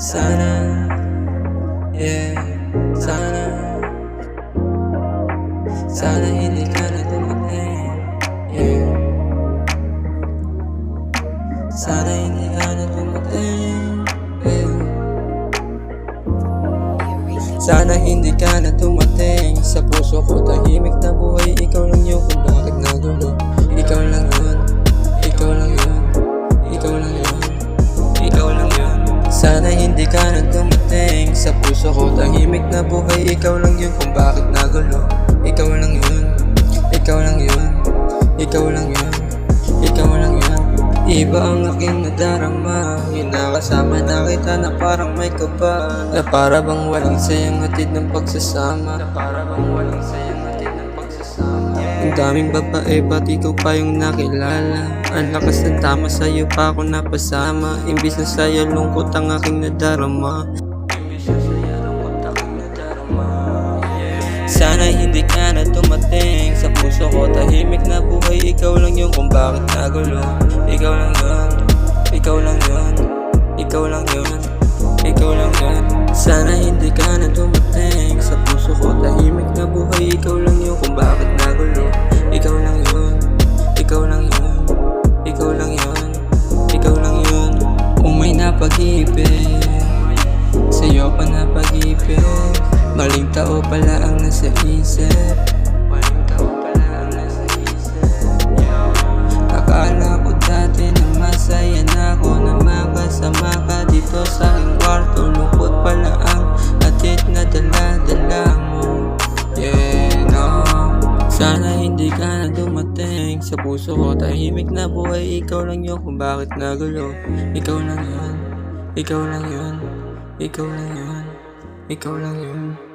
Sana, yeah, sana hindi ka na dumating, yeah. Sana hindi ka na dumating, yeah. Sana hindi ka na dumating sa puso ko, tahimik na buhay. Ikaw lang yun kung bakit nagulo. Ikaw lang yun, ikaw lang yun, ikaw lang yun, ikaw lang yun. Sana hindi ka na dumating sa puso ko, tahimik na buhay. Ikaw lang yun kung bakit nagulo. Ikaw lang yun, ikaw lang yun, ikaw lang yun, ikaw lang yun. Iba ang aking nadarama, hinakasama na kita na parang may kaba, na para bang walang sayang hatid ng pagsasama, na para bang walang sayang hatid ng pagsasama. Ang daming babae, ba't ikaw pa yung nakilala? Ang lakas ng tama, sa'yo pa ako napasama. Imbis na sa'yo lungkot ang aking nadarama, imbis na sa'yo lungkot ang aking nadarama, yeah. Sana hindi ka na dumating sa puso ko, tahimik na buhay. Ikaw lang yung kung bakit nagulo. Ikaw lang yun, ikaw lang yun, ikaw lang yun, ikaw lang yun. Sana hindi ka na dumating sa puso ko, tahimik na buhay. Ikaw lang yung kung bakit nagulo. Ikaw lang yun, ikaw lang yun, ikaw lang yun, ikaw lang yun. Kung may napag-ibig, sa'yo pa napag-ibig. Maling tao pala ang nasa isip, maling tao pala ang nasa isip, yeah. Akala ko dati na masaya na ako, na makasama ka dito sa aking kwarto. Lungkot pala ang hatid na dala-dala mo, yeah, no. Sana hindi ka na dumating sa puso ko, tahimik na buhay. Ikaw lang yun kung bakit nagulo. Ikaw lang yun, ikaw lang yun, ikaw lang yun, ikaw lang yun.